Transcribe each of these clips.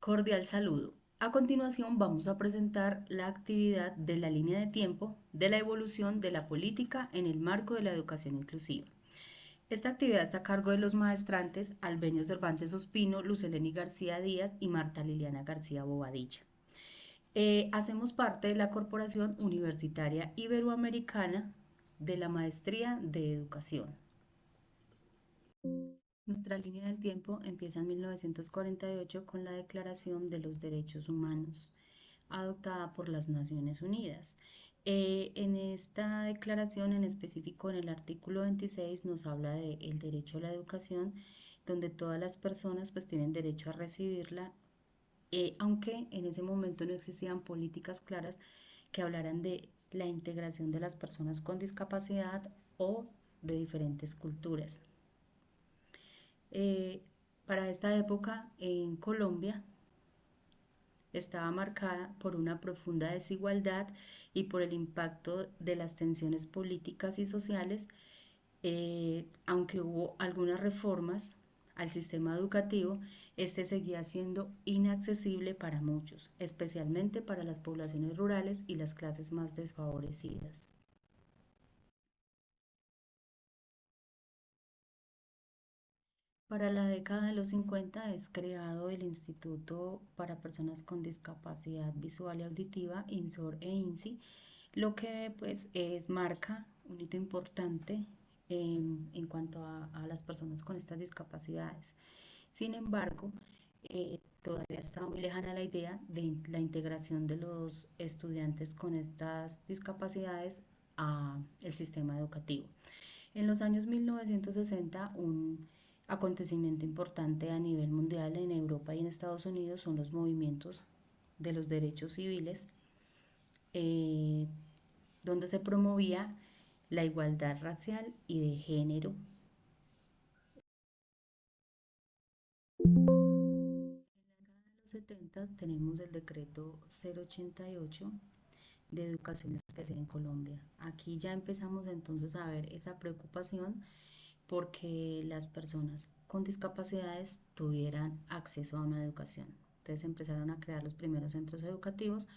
Cordial saludo. A continuación vamos a presentar la actividad de la línea de tiempo de la evolución de la política en el marco de la educación inclusiva. Esta actividad está a cargo de los maestrantes Albenio Cervantes Ospino, Luceleni García Díaz y Marta Liliana García Bobadilla. Hacemos parte de la Corporación Universitaria Iberoamericana de la Maestría de Educación. Nuestra línea del tiempo empieza en 1948 con la Declaración de los Derechos Humanos, adoptada por las Naciones Unidas. En esta declaración, en específico en el artículo 26, nos habla del derecho a la educación, donde todas las personas pues tienen derecho a recibirla, aunque en ese momento no existían políticas claras que hablaran de la integración de las personas con discapacidad o de diferentes culturas. Eh, para esta época en Colombia estaba marcada por una profunda desigualdad y por el impacto de las tensiones políticas y sociales, aunque hubo algunas reformas al sistema educativo, este seguía siendo inaccesible para muchos, especialmente para las poblaciones rurales y las clases más desfavorecidas. Para la década de los 50 es creado el Instituto para Personas con Discapacidad Visual y Auditiva, INSOR e INSI, lo que pues marca un hito importante en cuanto a las personas con estas discapacidades. Sin embargo, todavía está muy lejana la idea de la integración de los estudiantes con estas discapacidades a el sistema educativo. En los años 1960, un acontecimiento importante a nivel mundial en Europa y en Estados Unidos son los movimientos de los derechos civiles, eh, donde se promovía la igualdad racial y de género. En los 70 tenemos el decreto 088 de educación especial en Colombia. Aquí ya empezamos entonces a ver esa preocupación porque las personas con discapacidades tuvieran acceso a una educación. Entonces empezaron a crear los primeros centros educativos,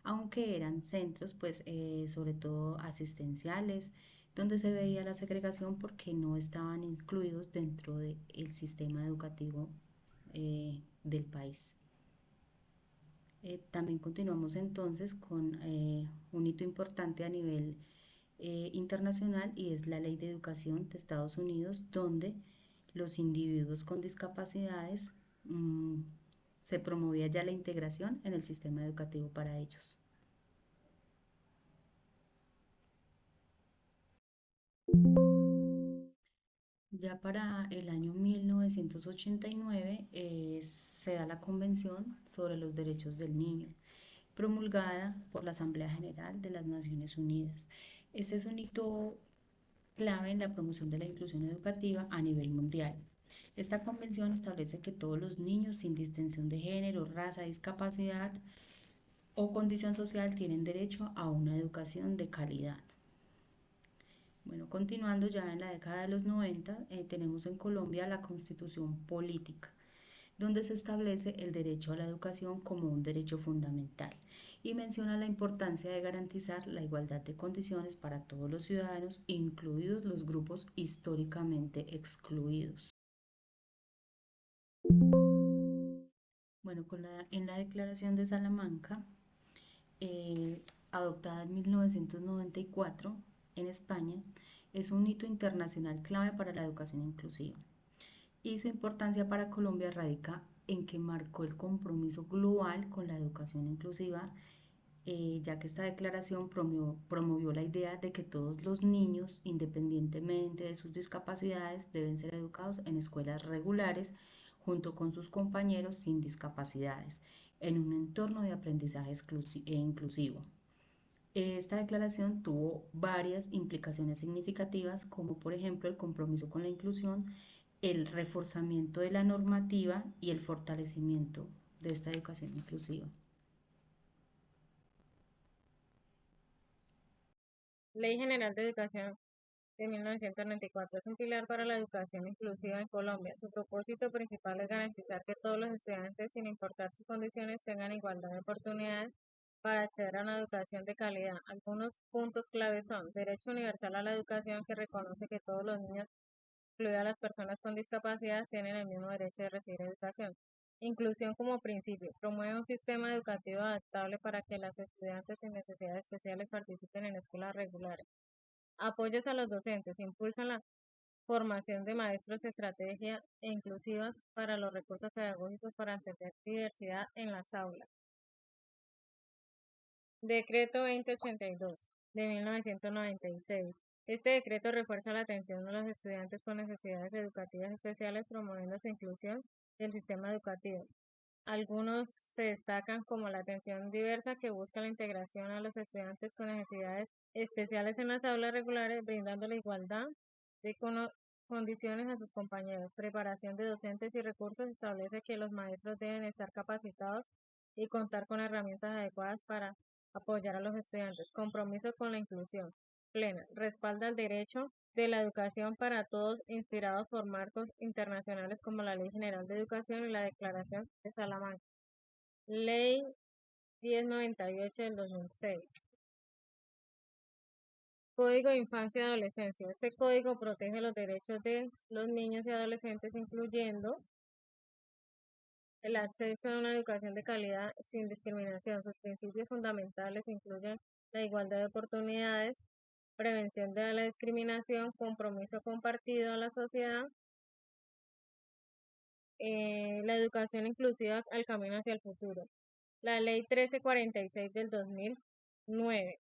aunque eran centros pues sobre todo asistenciales, donde se veía la segregación porque no estaban incluidos dentro del sistema educativo del país. También continuamos entonces con un hito importante a nivel internacional y es la Ley de Educación de Estados Unidos, donde los individuos con discapacidades se promovía ya la integración en el sistema educativo para ellos. Ya para el año 1989 se da la Convención sobre los Derechos del Niño, promulgada por la Asamblea General de las Naciones Unidas. Este es un hito clave en la promoción de la inclusión educativa a nivel mundial. Esta convención establece que todos los niños, sin distinción de género, raza, discapacidad o condición social, tienen derecho a una educación de calidad. Bueno, continuando ya en la década de los 90, tenemos en Colombia la Constitución Política, donde se establece el derecho a la educación como un derecho fundamental y menciona la importancia de garantizar la igualdad de condiciones para todos los ciudadanos, incluidos los grupos históricamente excluidos. Bueno, en la Declaración de Salamanca, eh, adoptada en 1994 en España, es un hito internacional clave para la educación inclusiva. Y su importancia para Colombia radica en que marcó el compromiso global con la educación inclusiva, ya que esta declaración promovió la idea de que todos los niños, independientemente de sus discapacidades, deben ser educados en escuelas regulares junto con sus compañeros sin discapacidades, en un entorno de aprendizaje inclusivo. Esta declaración tuvo varias implicaciones significativas, como por ejemplo el compromiso con la inclusión, el reforzamiento de la normativa y el fortalecimiento de esta educación inclusiva. Ley General de Educación. de 1994. Es un pilar para la educación inclusiva en Colombia. Su propósito principal es garantizar que todos los estudiantes, sin importar sus condiciones, tengan igualdad de oportunidades para acceder a una educación de calidad. Algunos puntos clave son derecho universal a la educación, que reconoce que todos los niños, incluidas las personas con discapacidad, tienen el mismo derecho de recibir educación. Inclusión como principio. Promueve un sistema educativo adaptable para que las estudiantes sin necesidades especiales participen en escuelas regulares. Apoyos a los docentes. Impulsan la formación de maestros, estrategias e inclusivas para los recursos pedagógicos para entender diversidad en las aulas. Decreto 2082 de 1996. Este decreto refuerza la atención de los estudiantes con necesidades educativas especiales, promoviendo su inclusión en el sistema educativo. Algunos se destacan como la atención diversa, que busca la integración a los estudiantes con necesidades especiales en las aulas regulares, brindando la igualdad de condiciones a sus compañeros. Preparación de docentes y recursos. Establece que los maestros deben estar capacitados y contar con herramientas adecuadas para apoyar a los estudiantes. Compromiso con la inclusión plena. Respalda el derecho de la educación para todos, inspirados por marcos internacionales como la Ley General de Educación y la Declaración de Salamanca. Ley 1098 del 2006. Código de Infancia y Adolescencia. Este código protege los derechos de los niños y adolescentes, incluyendo el acceso a una educación de calidad sin discriminación. Sus principios fundamentales incluyen la igualdad de oportunidades, prevención de la discriminación, compromiso compartido a la sociedad, la educación inclusiva al camino hacia el futuro. La Ley 1346 del 2009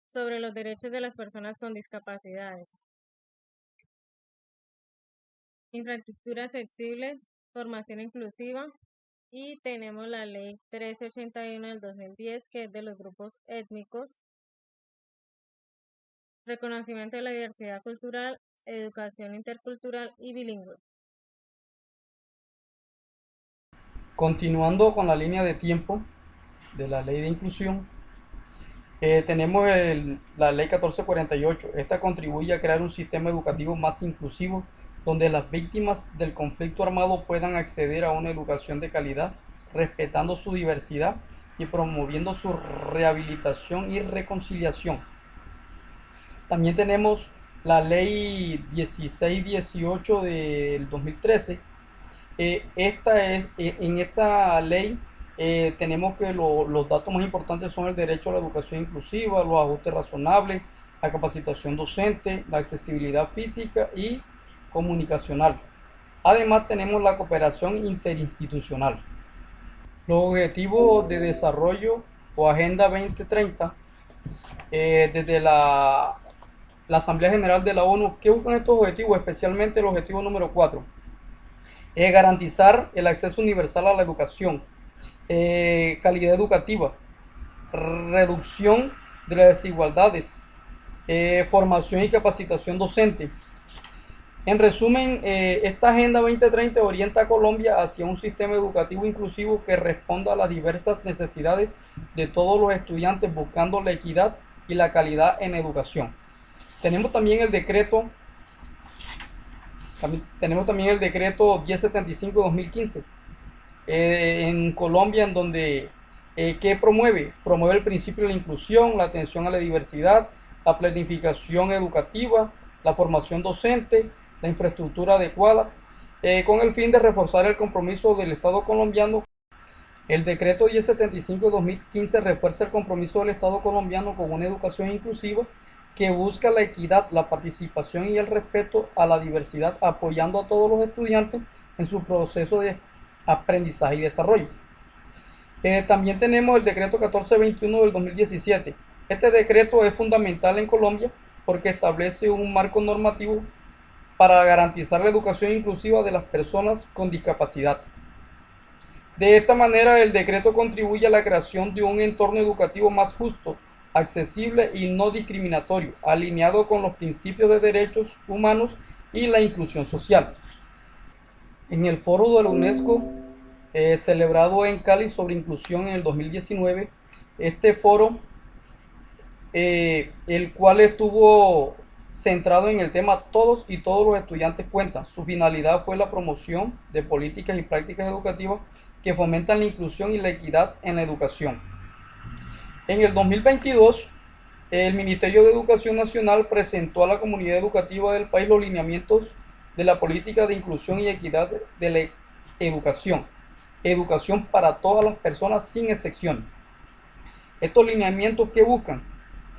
sobre los derechos de las personas con discapacidades. Infraestructura accesible, formación inclusiva, y tenemos la Ley 1381 del 2010, que es de los grupos étnicos, reconocimiento de la diversidad cultural, educación intercultural y bilingüe. Continuando con la línea de tiempo de la ley de inclusión, tenemos la ley 1448. Esta contribuye a crear un sistema educativo más inclusivo, donde las víctimas del conflicto armado puedan acceder a una educación de calidad, respetando su diversidad y promoviendo su rehabilitación y reconciliación. También tenemos la ley 1618 del 2013. En esta ley tenemos que los datos más importantes son el derecho a la educación inclusiva, los ajustes razonables, la capacitación docente, la accesibilidad física y comunicacional. Además tenemos la cooperación interinstitucional. Los objetivos de desarrollo o Agenda 2030, desde la Asamblea General de la ONU, ¿qué buscan estos objetivos? Especialmente el objetivo número 4, garantizar el acceso universal a la educación, calidad educativa, reducción de las desigualdades, formación y capacitación docente. En resumen, esta Agenda 2030 orienta a Colombia hacia un sistema educativo inclusivo que responda a las diversas necesidades de todos los estudiantes, buscando la equidad y la calidad en educación. Tenemos también el decreto 1075-2015 en Colombia, en donde ¿qué promueve? Promueve el principio de la inclusión, la atención a la diversidad, la planificación educativa, la formación docente, la infraestructura adecuada, con el fin de reforzar el compromiso del Estado colombiano. El decreto 1075-2015 refuerza el compromiso del Estado colombiano con una educación inclusiva que busca la equidad, la participación y el respeto a la diversidad, apoyando a todos los estudiantes en su proceso de aprendizaje y desarrollo. También tenemos el decreto 1421 del 2017. Este decreto es fundamental en Colombia porque establece un marco normativo para garantizar la educación inclusiva de las personas con discapacidad. De esta manera, el decreto contribuye a la creación de un entorno educativo más justo, accesible y no discriminatorio, alineado con los principios de derechos humanos y la inclusión social. En el foro de la UNESCO, celebrado en Cali sobre inclusión en el 2019, este foro el cual estuvo centrado en el tema todos y todos los estudiantes cuentan. Su finalidad fue la promoción de políticas y prácticas educativas que fomentan la inclusión y la equidad en la educación. En el 2022, el Ministerio de Educación Nacional presentó a la comunidad educativa del país los lineamientos de la política de inclusión y equidad de la educación. Educación para todas las personas sin excepción. Estos lineamientos que buscan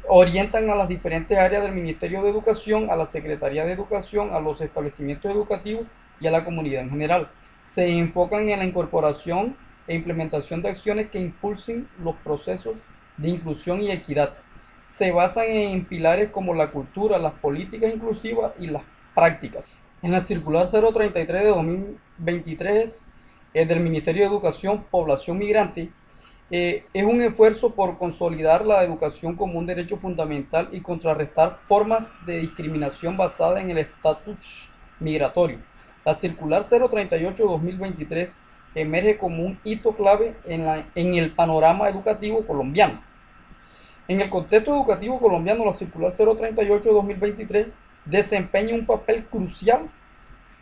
orientan a las diferentes áreas del Ministerio de Educación, a la Secretaría de Educación, a los establecimientos educativos y a la comunidad en general. Se enfocan en la incorporación e implementación de acciones que impulsen los procesos de inclusión y equidad. Se basan en pilares como la cultura, las políticas inclusivas y las prácticas. En la circular 033 de 2023 del Ministerio de Educación, Población Migrante, es un esfuerzo por consolidar la educación como un derecho fundamental y contrarrestar formas de discriminación basada en el estatus migratorio. La circular 038-2023 emerge como un hito clave en el panorama educativo colombiano. En el contexto educativo colombiano, la circular 038-2023 desempeña un papel crucial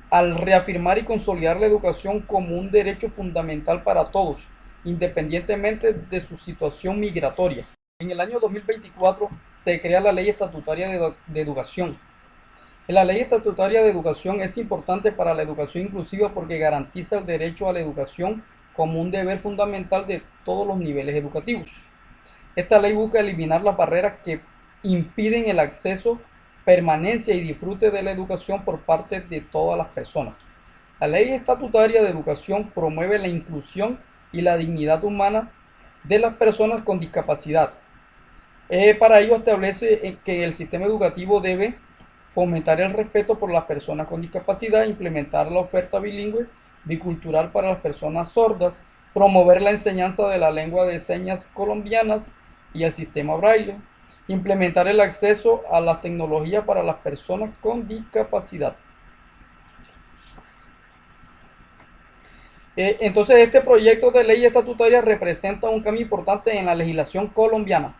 al reafirmar y consolidar la educación como un derecho fundamental para todos, independientemente de su situación migratoria. En el año 2024 se crea la Ley Estatutaria de Educación. La Ley Estatutaria de Educación es importante para la educación inclusiva porque garantiza el derecho a la educación como un deber fundamental de todos los niveles educativos. Esta ley busca eliminar las barreras que impiden el acceso, permanencia y disfrute de la educación por parte de todas las personas. La Ley Estatutaria de Educación promueve la inclusión y la dignidad humana de las personas con discapacidad. Para ello establece que el sistema educativo debe fomentar el respeto por las personas con discapacidad, implementar la oferta bilingüe, bicultural para las personas sordas, promover la enseñanza de la lengua de señas colombianas y el sistema braille, implementar el acceso a la tecnología para las personas con discapacidad. Entonces, este proyecto de ley estatutaria representa un cambio importante en la legislación colombiana.